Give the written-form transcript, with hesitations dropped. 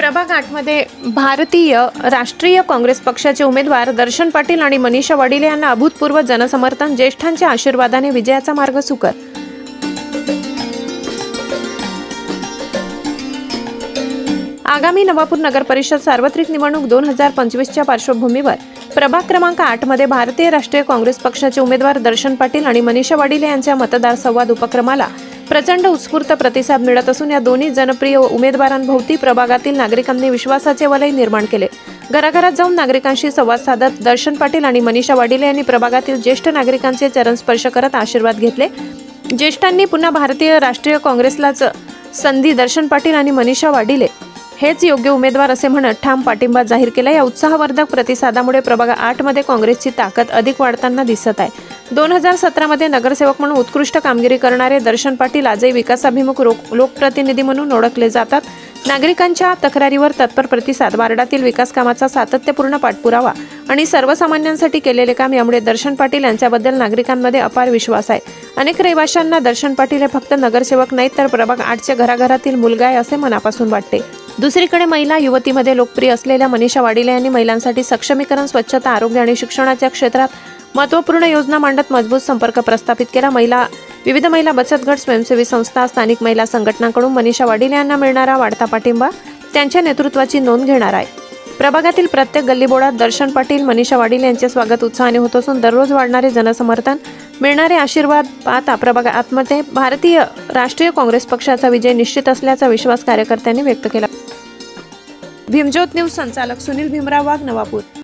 प्रभाग 8 मध्ये भारतीय राष्ट्रीय काँग्रेस पक्षाचे उमेदवार दर्शन पाटील आणि मनीषा वडिले यांना अभूतपूर्व जनसमर्थन, ज्येष्ठांच्या आशीर्वादाने विजयाचा मार्ग सुकर। आगामी नवापूर नगर परिषद सार्वत्रिक निवडणूक 2025च्या पार्श्वभूमीवर प्रभाग क्रमांक 8 मध्ये भारतीय राष्ट्रीय काँग्रेस पक्षाचे उमेदवार दर्शन पाटील आणि मनीषा वडिले यांच्या मतदार संवाद उपक्रमाला प्रचंड उत्स्फूर्त प्रतिसाद मिळत असून या दोन्ही जनप्रिय उमेदवारांभोवती प्रभागातील नागरिकांनी विश्वासाचे वलय निर्माण केले। घराघरात जाऊन नागरिकांशी संवाद साधत दर्शन पाटील आणि मनीषा वडिले यांनी प्रभागातील ज्येष्ठ नागरिकांचे चरण स्पर्श करत आशीर्वाद घेतले। ज्येष्ठांनी पुन्हा भारतीय राष्ट्रीय काँग्रेसलाच संधी दर्शन पाटील आणि मनीषा वडिले हेच योग्य उमेदवार असे म्हणत ठाम पाठिंबा जाहीर केला। या उत्साहवर्धक प्रतिसादामुळे प्रभाग 8 मध्ये काँग्रेसची ताकद अधिक वाढताना दिसत आहे। 2017 मध्ये नगरसेवक म्हणून उत्कृष्ट कामगिरी करणारे दर्शन पाटील आजही विकासाभिमुख लोकप्रतिनिधी म्हणून ओळखले जातात। नागरिकांच्या तक्रारीवर तत्पर प्रतिसाद, वार्डातील विकास कामाचा सातत्यपूर्ण पाठपुरावा आणि सर्वसामान्यांसाठी केलेले काम यामुळे दर्शन पाटील यांच्याबद्दल नागरिकांमध्ये अपार विश्वास आहे। अनेक रहिवाशांना दर्शन पाटील हे फक्त नगरसेवक नाहीत तर प्रभाग 8च्या घराघरातील मुलगा आहे असे मनापासून वाटते। दुसरीकडे महिला युवतीमध्ये लोकप्रिय असलेल्या मनीषा वडिले यांनी महिलांसाठी सक्षमीकरण, स्वच्छता, आरोग्य आणि शिक्षणाच्या क्षेत्रात महत्त्वपूर्ण योजना मांडत मजबूत संपर्क प्रस्थापित केला। विविध महिला बचत गट, स्वयंसेवी संस्था, स्थानिक महिला संघटनांकडून मनीषा वडिले यांना मिळणारा वाढता पाठिंबा त्यांच्या नेतृत्वाची नोंद घेणार आहे। प्रभागातील प्रत्येक गल्लीबोळात दर्शन पाटील, मनीषा वडिले यांचे स्वागत उत्साहाने होत असून दररोज वाढणारे जनसमर्थन, मिळणारे आशीर्वाद पाहता प्रभाग 8 मध्ये भारतीय राष्ट्रीय काँग्रेस पक्षाचा विजय निश्चित असल्याचा विश्वास कार्यकर्त्यांनी व्यक्त केला। भीमज्योत न्यूज संचालक सुनील भीमराव वाघ, नवापूर।